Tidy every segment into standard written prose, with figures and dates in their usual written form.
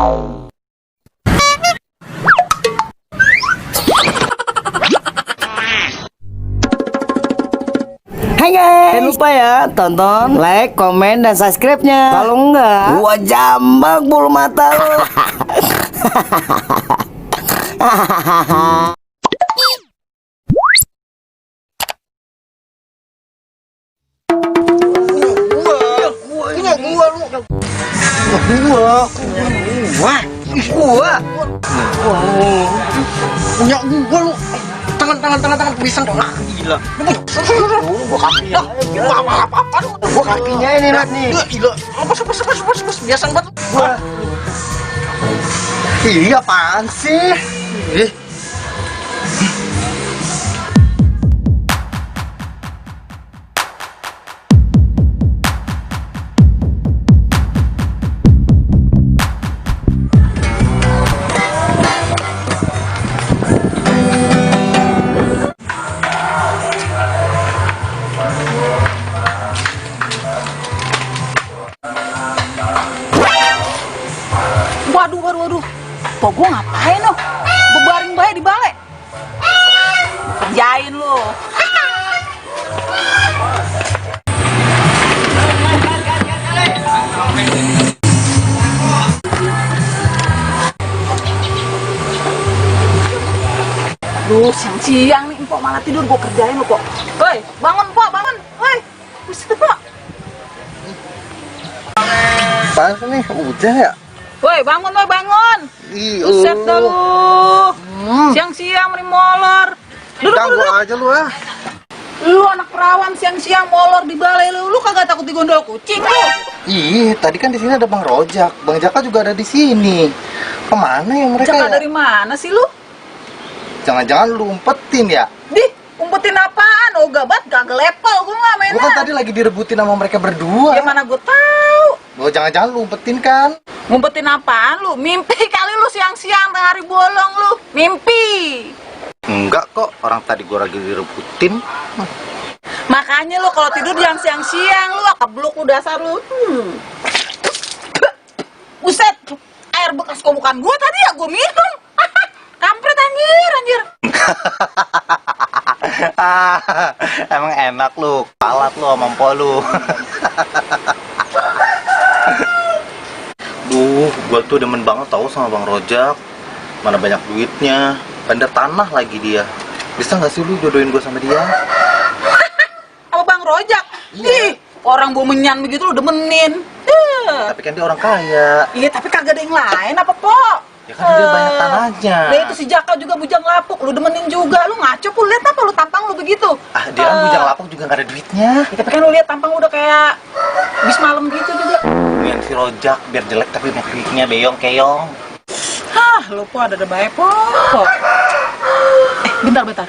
Hai guys, jangan lupa ya tonton, like, komen, dan subscribe-nya. Kalau enggak, gua jambak bulu mata lo. Punya gua lu. Tangan pisang dong. Gila. Gua kakinya. Gua kakinya ini lihat nih. Gila. Apa biasa banget. Gua. Iya apaan sih? Waduh. Kok gua ngapain lo? Bebaring bae di balai. Kerjain lo. Duh, siang-siang nih, Mpok malah tidur, gua kerjain lo kok. Woi, bangun, Mpok, bangun. Woi, buset, Mpok. Apaan sih nih? Udah ya? Woi, bangun, woi, bangun. Buset dah lu. Siang-siang mending molor. Ganggu aja lu ah. Lu anak perawan siang-siang molor di balai lu. Lu kagak takut digondol kucing lu? Ih, tadi kan di sini ada Bang Rojak. Bang Jaka juga ada di sini. Kemana ya mereka? Jaka Ya? dari mana sih lu? Jangan-jangan lu umpetin ya? Dih, umpetin apaan? Oh, gabat kagak level gua nggak main. Gua kan tadi lagi direbutin sama mereka berdua. Ya mana gua tahu. Oh, jangan-jangan lu umpetin kan? Ngumpetin apaan lu? Mimpi kali lu siang-siang tengah hari bolong lu. Mimpi. Enggak kok, orang tadi gua lagi direbutin. Makanya lu kalau tidur jangan siang-siang lu, kebluk lu dasar lu. Buset, air bekas komukan gua tadi ya gua minum. Kampret anjir. Emang enak lu, palat lu sama mpok lu. Duh, gua tuh demen banget tau sama Bang Rojak. Mana banyak duitnya, bandar tanah lagi dia. Bisa nggak sih lu jodohin gua sama dia? Apa Bang Rojak? Iya. Ih, orang bumenyan begitu lu demenin. Tapi kan dia orang kaya. Iya, tapi kagak ada yang lain apa, Pok? Ya kan dia banyak tanahnya. Nah itu si Jaka juga bujang lapuk, lu demenin juga. Lu ngaco, lu lihat apa lu tampang lu begitu? Ah, dia kan bujang lapuk juga nggak ada duitnya. Ya, tapi kan lu lihat tampang lu udah kayak bis malam gitu juga. Yang si Rojak biar jelek tapi musiknya beyong keong. Hah, lu Pok ada baik, Pok. Bentar.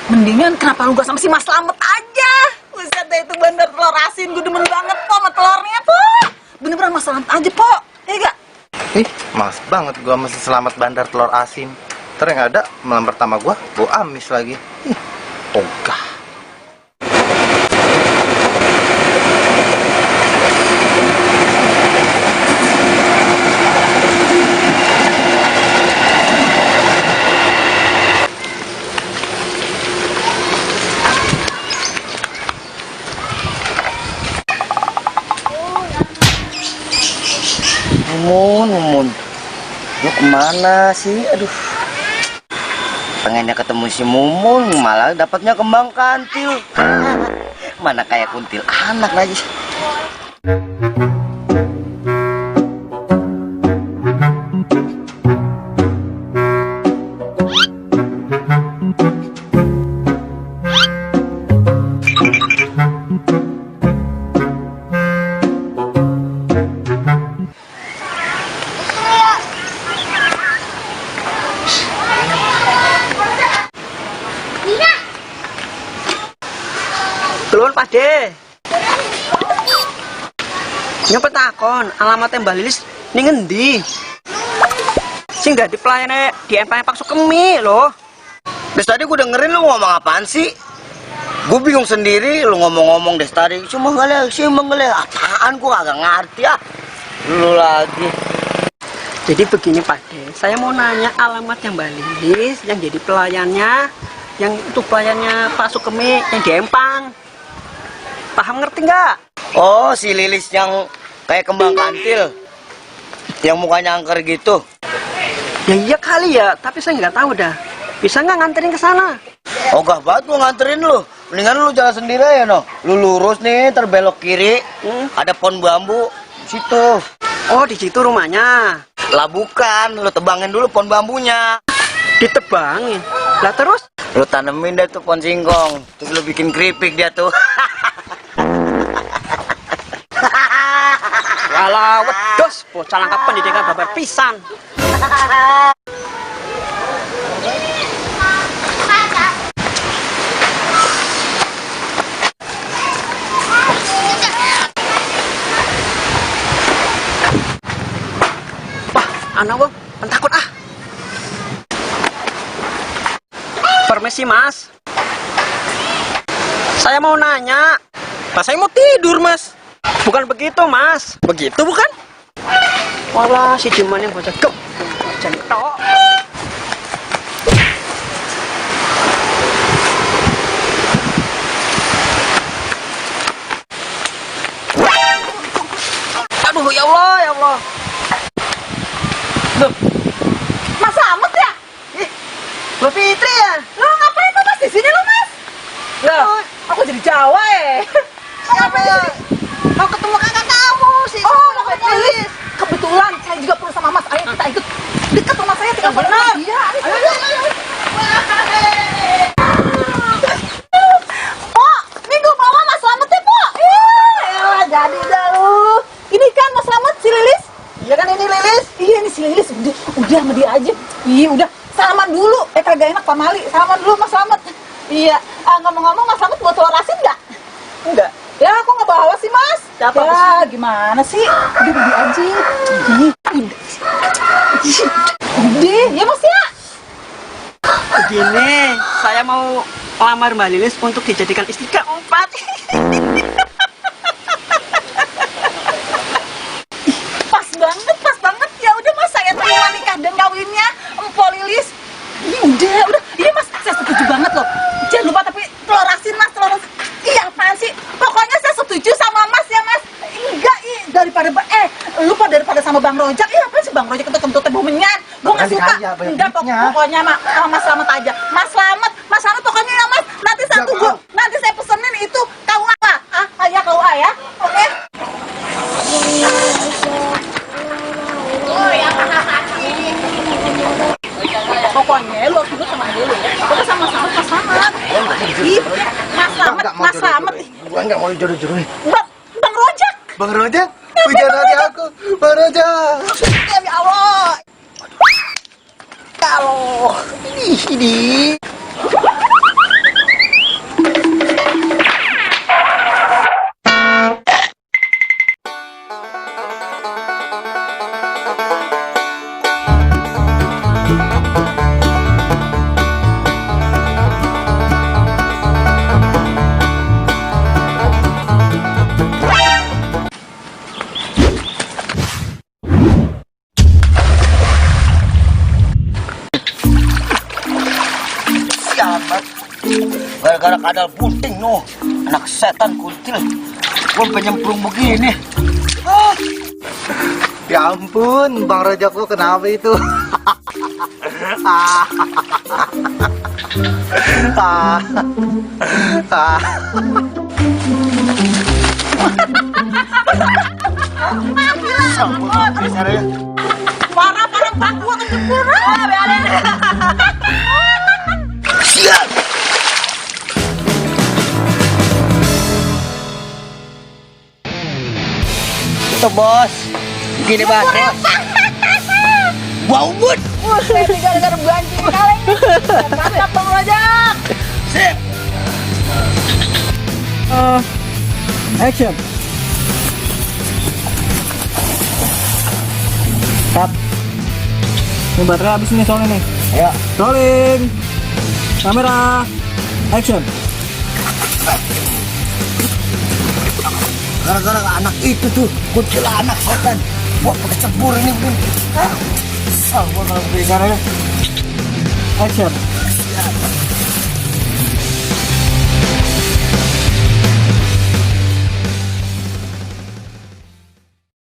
Mendingan kenapa lu gak sama si Mas Slamet aja? Buset deh, itu bandar telur asin, gue demen banget, Pok, sama telurnya, Pok. Bener-bener Mas Slamet aja, Pok. Iya gak? Males banget gua masih selamat bandar telur asin. Ntar yang ada malam pertama gua amis lagi. Ogah. Mumun, lu kemana sih? Aduh, pengennya ketemu si Mumun, malah dapatnya kembang kantil. Mana kayak kuntil anak lagi. Lun Pade. Nyapa takon, alamatnya Mbak Lilis ning ngendi? Sing dadi pelayane di empang Pak Sukemi loh. Des tadi gue dengerin lu ngomong apaan sih? Gue bingung sendiri, lu ngomong-ngomong des tadi. Cuma ngeleh, apaan gue kagak ngerti ah. Lu lagi. Jadi begini Pak De, saya mau nanya alamatnya Mbak Lilis yang jadi pelayannya, yang itu pelayannya Pak Sukemi yang di Empang. Paham ngerti nggak? Oh, si Lilis yang kayak kembang kantil. Yang mukanya angker gitu. Ya iya kali ya, tapi saya nggak tahu dah. Bisa nggak nganterin ke sana? Ogah banget gua nganterin lu. Mendingan lu jalan sendiri ya, no. Lu lurus nih, terbelok kiri. Ada pohon bambu. Situ. Oh, di situ rumahnya. Lah bukan, lu tebangin dulu pohon bambunya. Ditebangin. Lah terus? Lu tanemin deh tuh pohon singkong. Terus lu bikin keripik dia tuh. Walah, wedos, bocah langkah pendidikan babar pisan. Wah, anak wong, pentakut ah. Permisi mas. Saya mau nanya. Mas saya mau tidur, Mas. Bukan begitu mas. Begitu bukan? Walah, si Jiman yang bocah gem. Jentok. Aduh, ya Allah, ya Allah. Loh, Mas Slamet ya? Mbak Fitri ya? Lo ngapain lo Mas di sini lo Mas? Loh, aku jadi Jawa Siapa ya? Mau ketemu kakak kamu sih. Oh, mau ketemu Lilis. Kebetulan saya juga perlu sama Mas. Ayo kita ikut. Dekat rumah saya tinggal benar. Iya, ayo. Pok, minggu bawa Mas Slamet ya, Pok. Iya, jadi dah lu. Ini kan Mas Slamet si Lilis. Iya kan ini Lilis? Iya nih si Lilis. Udah sama dia aja. Iya, udah. Salaman dulu. Kagak enak Pak Mali. Salaman dulu Mas Slamet. Iya. Ngomong-ngomong Mas Slamet buat telur asin nggak? Enggak. Ya, aku nggak bawa sih, Mas. Siapa, Ya, gimana sih? Udah aja. Udah, ya Mas ya. Begini, saya mau lamar Mbak Lilis untuk dijadikan istri keempat. Pas banget. Ya udah Mas, saya terima nikah dan kawinnya Empo Lilis. Udah. Ini Mas, saya setuju banget loh. Jangan lupa tapi telur asin, Mas, telur asin. Iya, apaan sih? Pokoknya saya setuju sama Mas ya, Mas. Enggak, daripada sama Bang Rojak. Iya, apa sih Bang Rojak itu kentutnya bumenyan. Gue nggak suka. Enggak, pokoknya Mas Slamet aja. Mas Slamet pokoknya ya Mas. Nanti saya tunggu. Nanti saya pesenin itu KUA. Ya KUA ya. Oke. Pokoknya lu harus duduk sama dulu ya. Udah sama-sama Mas Slamet. Iya, Mas Slamet. Gua nggak mau jodoh-jodohin. Bang Rojak. Bang Rojak, hujan hati aku. Bang Rojak. Ya Allah. Kalau ini. Gara-gara kadal bunting no. Anak setan kuntil. Gua penyemplung begini. Ya ampun, Bang Rojak gua kenapa itu? Parah Bang, gua kejebur. Biarin. Siap. Itu bos. Gini bos. Bau but. Ini gara-gara banjir kaleng. Mantap Bang Rojak. Sip. Action. Cut. Ini baterai habis nih soalnya nih. Ayo. Rolling. Kamera. Action. Gara-gara anak itu tuh, kucil anak setan. Wah, pakai cebur ini, Bun. Kesal gua kalau beli sana. Action.